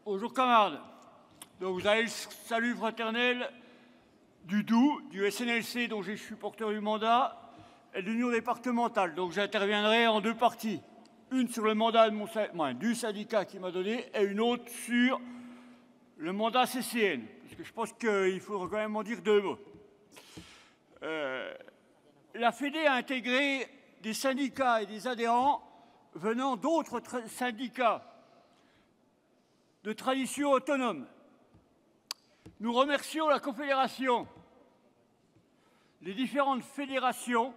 Bonjour camarades. Donc vous avez le salut fraternel du Doubs, du SNLC dont je suis porteur du mandat, et de l'Union départementale. Donc j'interviendrai en deux parties. Une sur le mandat de du syndicat qui m'a donné et une autre sur le mandat CCN. Parce que je pense qu'il faudra quand même en dire deux mots. La Fédé a intégré des syndicats et des adhérents venant d'autres syndicats de tradition autonome. Nous remercions la Confédération, les différentes fédérations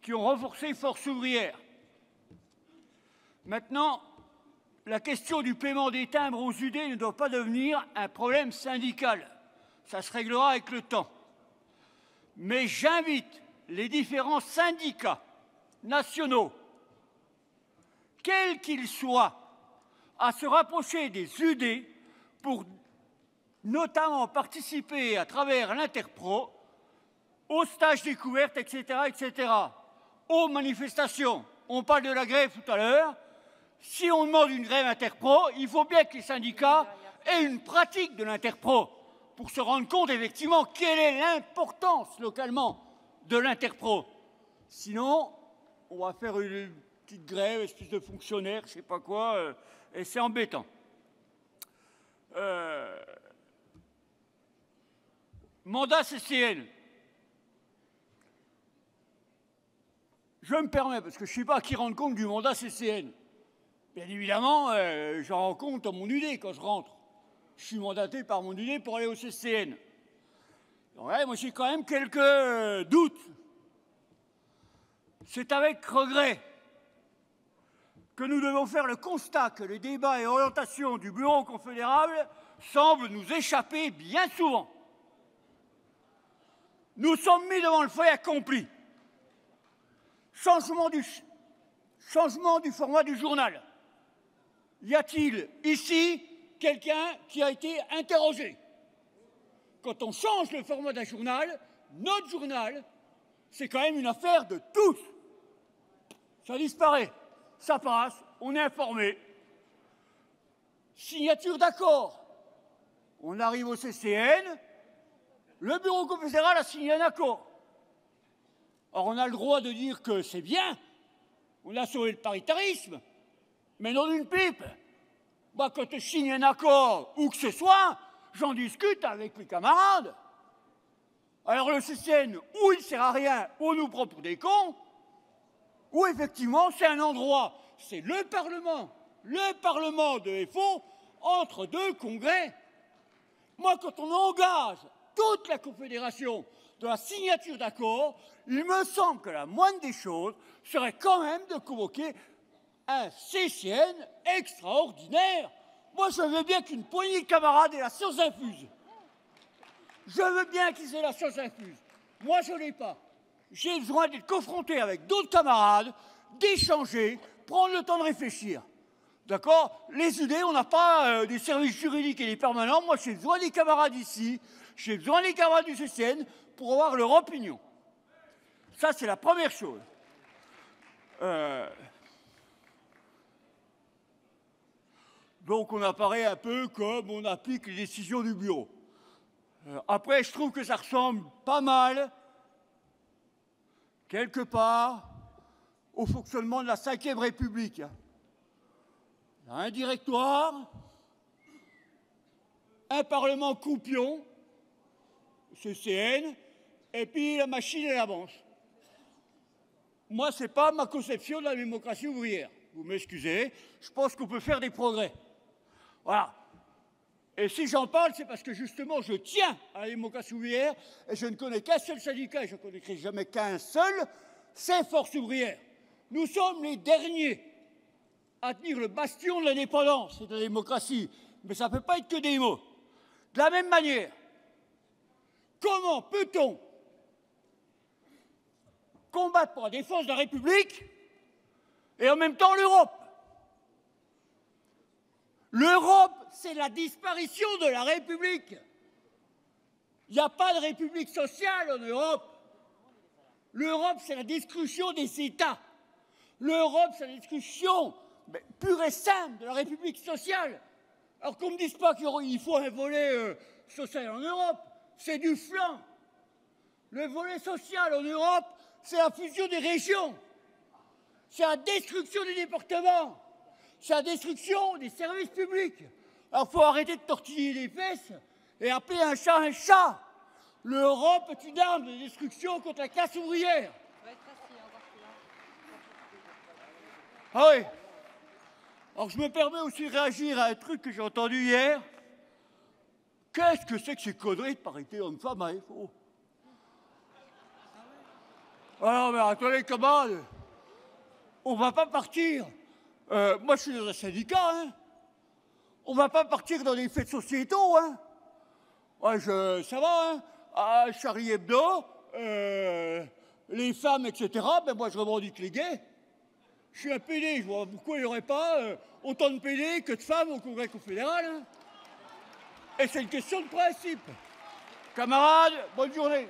qui ont renforcé Force ouvrière. Maintenant, la question du paiement des timbres aux UD ne doit pas devenir un problème syndical. Ça se réglera avec le temps. Mais j'invite les différents syndicats nationaux, quels qu'ils soient, à se rapprocher des UD pour notamment participer à travers l'Interpro aux stages découvertes, etc., etc., aux manifestations. On parle de la grève tout à l'heure. Si on demande une grève Interpro, il faut bien que les syndicats aient une pratique de l'Interpro pour se rendre compte effectivement quelle est l'importance localement de l'Interpro. Sinon, on va faire une petite grève, espèce de fonctionnaire, je ne sais pas quoi, et c'est embêtant. Mandat CCN. Je me permets, parce que je ne sais pas à qui rendre compte du mandat CCN. Bien évidemment, j'en rends compte à mon UD quand je rentre. Je suis mandaté par mon UD pour aller au CCN. Ouais, moi j'ai quand même quelques doutes. C'est avec regret que nous devons faire le constat que les débats et orientations du Bureau confédérable semblent nous échapper bien souvent. Nous sommes mis devant le fait accompli. Changement du format du journal. Y a-t-il ici quelqu'un qui a été interrogé? Quand on change le format d'un journal, notre journal, c'est quand même une affaire de tous. Ça disparaît, ça passe, on est informé. Signature d'accord. On arrive au CCN, le bureau confédéral a signé un accord. Or, on a le droit de dire que c'est bien, on a sauvé le paritarisme, mais non d'une pipe. Moi, quand je signe un accord, ou que ce soit, j'en discute avec les camarades. Alors le CCN, ou il ne sert à rien, ou on nous prend pour des cons, ou effectivement, c'est un endroit, c'est le Parlement de FO, entre deux congrès. Moi, quand on engage toute la Confédération de la signature d'accord, il me semble que la moindre des choses serait quand même de convoquer un CCN extraordinaire. Moi, je veux bien qu'une poignée de camarades ait la science infuse. Je veux bien qu'ils aient la science infuse. Moi, je ne l'ai pas. J'ai besoin d'être confronté avec d'autres camarades, d'échanger, prendre le temps de réfléchir. D'accord? Les UD, on n'a pas des services juridiques et des permanents. Moi, j'ai besoin des camarades ici, j'ai besoin des camarades du CCN pour avoir leur opinion. Ça, c'est la première chose. Donc, on apparaît un peu comme on applique les décisions du bureau. Après, je trouve que ça ressemble pas mal, quelque part, au fonctionnement de la Ve République. Il y a un directoire, un parlement coupion, CCN, et puis la machine elle avance. Moi, ce n'est pas ma conception de la démocratie ouvrière. Vous m'excusez, je pense qu'on peut faire des progrès. Voilà. Et si j'en parle, c'est parce que justement, je tiens à la démocratie ouvrière et je ne connais qu'un seul syndicat, et je ne connaîtrai jamais qu'un seul, c'est Force ouvrière. Nous sommes les derniers à tenir le bastion de l'indépendance et de la démocratie. Mais ça ne peut pas être que des mots. De la même manière, comment peut-on combattre pour la défense de la République et en même temps l'Europe? L'Europe, c'est la disparition de la République. Il n'y a pas de République sociale en Europe. L'Europe, c'est la destruction des États. L'Europe, c'est la destruction pure et simple de la République sociale. Alors qu'on ne me dise pas qu'il faut un volet social en Europe, c'est du flan. Le volet social en Europe, c'est la fusion des régions. C'est la destruction des départements. C'est la destruction des services publics. Alors il faut arrêter de tortiller les fesses et appeler un chat un chat. L'Europe est une arme de destruction contre la classe ouvrière. Ah oui. Alors je me permets aussi de réagir à un truc que j'ai entendu hier. Qu'est-ce que c'est que ces conneries de parité homme-femme à FO? Alors, mais attendez, comment? On va pas partir. Moi, je suis dans un syndicat, hein. On va pas partir dans des faits sociétaux, hein. Ouais, ça va, hein. À Charlie Hebdo, les femmes, etc. Ben moi, je revendique les gays. Je suis un PD, je vois pourquoi il n'y aurait pas autant de PD que de femmes au Congrès confédéral. Hein. Et c'est une question de principe. Camarades, bonne journée.